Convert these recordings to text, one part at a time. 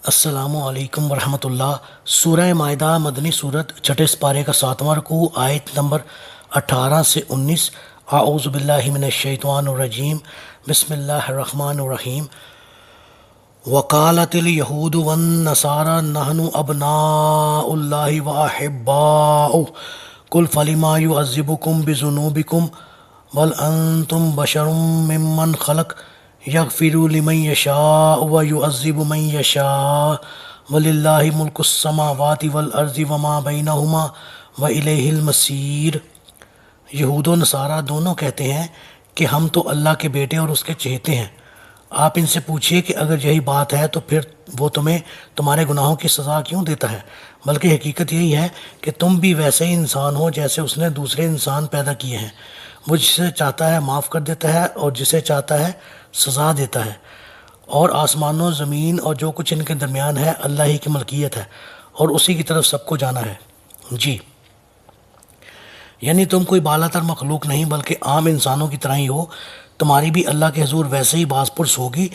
السلام علیکم ورحمۃ اللہ۔ سورہ مائدہ مدنی صورت، چھٹے سپارے کا 7واں رکوع، آیت نمبر 18 سے 19۔ اعوذ باللہ من الشیطان الرجیم، بسم اللہ الرحمن الرحیم۔ وقالت الیہود والنصارى نحن ابناء اللہ واحباؤہ قل فلما یعذبکم بذنوبکم بل انتم بشر ممن خلق یغفر لمن یشاء ویعذب من یشاء وللہ ملک السماوات والارض وما بینہما والیہ المصیر۔ یہود و نصارہ دونوں کہتے ہیں کہ ہم تو اللہ کے بیٹے اور اس کے چہیتے ہیں۔ آپ ان سے پوچھئے کہ اگر یہی بات ہے تو پھر وہ تمہیں تمہارے گناہوں کی سزا کیوں دیتا ہے؟ بلکہ حقیقت یہی ہے کہ تم بھی ویسے ہی انسان ہو جیسے اس نے دوسرے انسان پیدا کیے ہیں۔ وہ جسے چاہتا ہے معاف کر دیتا ہے اور جسے چاہتا ہے سزا دیتا ہے۔ اور آسمانوں، زمین اور جو کچھ ان کے درمیان ہے اللہ ہی کی ملکیت ہے اور اسی کی طرف سب کو جانا ہے۔ جی، یعنی تم کوئی بالا تر مخلوق نہیں بلکہ عام انسانوں کی طرح ہی ہو۔ تمہاری بھی اللہ کے حضور ویسے ہی باز پرس ہوگی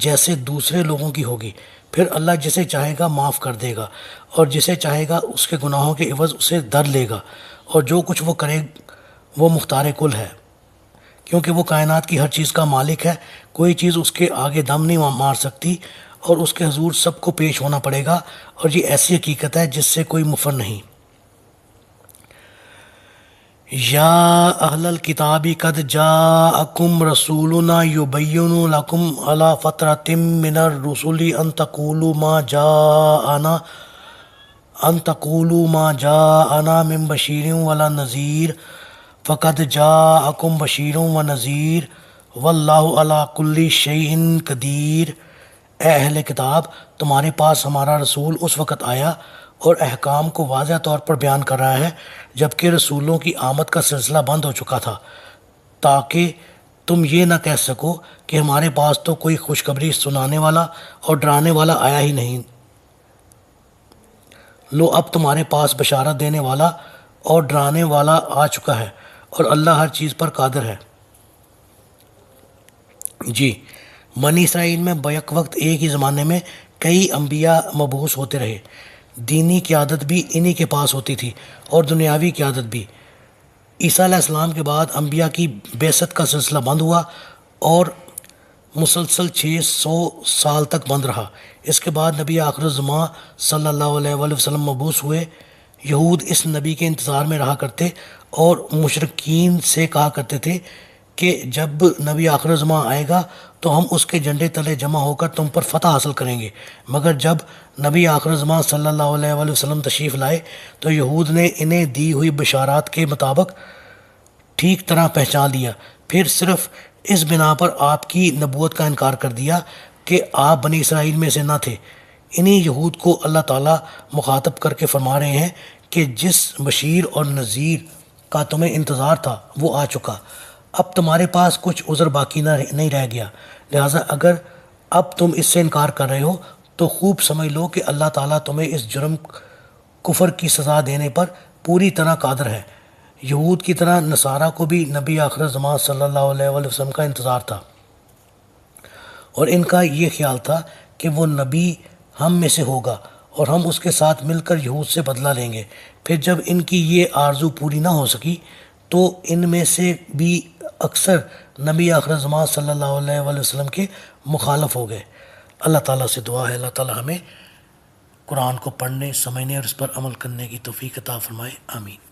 جیسے دوسرے لوگوں کی ہوگی۔ پھر اللہ جسے چاہے گا معاف کر دے گا اور جسے چاہے گا اس کے گناہوں کے عوض اسے در لے گا، اور جو کچھ وہ کرے وہ مختار کل ہے، کیونکہ وہ کائنات کی ہر چیز کا مالک ہے۔ کوئی چیز اس کے آگے دم نہیں مار سکتی اور اس کے حضور سب کو پیش ہونا پڑے گا، اور یہ ایسی حقیقت ہے جس سے کوئی مفر نہیں۔ یا اہل الکتاب قد جاءکم رسولنا یبین لکم علی فترۃ من الرسل ان تقولوا ما جاءنا من بشیر ولا نذیر فقد جاءکم بشیر و نذیر واللہ علی کل شیء قدیر۔ اے اہل کتاب، تمہارے پاس ہمارا رسول اس وقت آیا اور احکام کو واضح طور پر بیان کر رہا ہے جبکہ رسولوں کی آمد کا سلسلہ بند ہو چکا تھا، تاکہ تم یہ نہ کہہ سکو کہ ہمارے پاس تو کوئی خوشخبری سنانے والا اور ڈرانے والا آیا ہی نہیں۔ لو، اب تمہارے پاس بشارت دینے والا اور ڈرانے والا آ چکا ہے اور اللہ ہر چیز پر قادر ہے۔ جی، بنی اسرائیل میں بیک وقت ایک ہی زمانے میں کئی انبیاء مبعوث ہوتے رہے۔ دینی قیادت بھی انہی کے پاس ہوتی تھی اور دنیاوی قیادت بھی۔ عیسیٰ علیہ السلام کے بعد انبیاء کی بعثت کا سلسلہ بند ہوا اور مسلسل 600 سال تک بند رہا۔ اس کے بعد نبی آخر الزماں صلی اللہ علیہ وآلہ وسلم مبعوث ہوئے۔ یہود اس نبی کے انتظار میں رہا کرتے اور مشرکین سے کہا کرتے تھے کہ جب نبی آخر الزماں آئے گا تو ہم اس کے جھنڈے تلے جمع ہو کر تم پر فتح حاصل کریں گے۔ مگر جب نبی آخر الزماں صلی اللہ علیہ وآلہ وسلم تشریف لائے تو یہود نے انہیں دی ہوئی بشارات کے مطابق ٹھیک طرح پہچان لیا، پھر صرف اس بنا پر آپ کی نبوت کا انکار کر دیا کہ آپ بنی اسرائیل میں سے نہ تھے۔ انہی یہود کو اللہ تعالیٰ مخاطب کر کے فرما رہے ہیں کہ جس بشیر اور نذیر کا تمہیں انتظار تھا وہ آ چکا، اب تمہارے پاس کچھ عذر باقی نہیں رہ گیا، لہٰذا اگر اب تم اس سے انکار کر رہے ہو تو خوب سمجھ لو کہ اللہ تعالیٰ تمہیں اس جرم کفر کی سزا دینے پر پوری طرح قادر ہے۔ یہود کی طرح نصارہ کو بھی نبی آخر الزماں صلی اللہ علیہ وآلہ وسلم کا انتظار تھا، اور ان کا یہ خیال تھا کہ وہ نبی ہم میں سے ہوگا اور ہم اس کے ساتھ مل کر یہود سے بدلہ لیں گے۔ پھر جب ان کی یہ آرزو پوری نہ ہو سکی تو ان میں سے بھی اکثر نبی آخر الزماں صلی اللہ علیہ وآلہ وسلم کے مخالف ہو گئے۔ اللہ تعالیٰ سے دعا ہے اللہ تعالیٰ ہمیں قرآن کو پڑھنے، سمجھنے اور اس پر عمل کرنے کی توفیق عطا فرمائے، آمین۔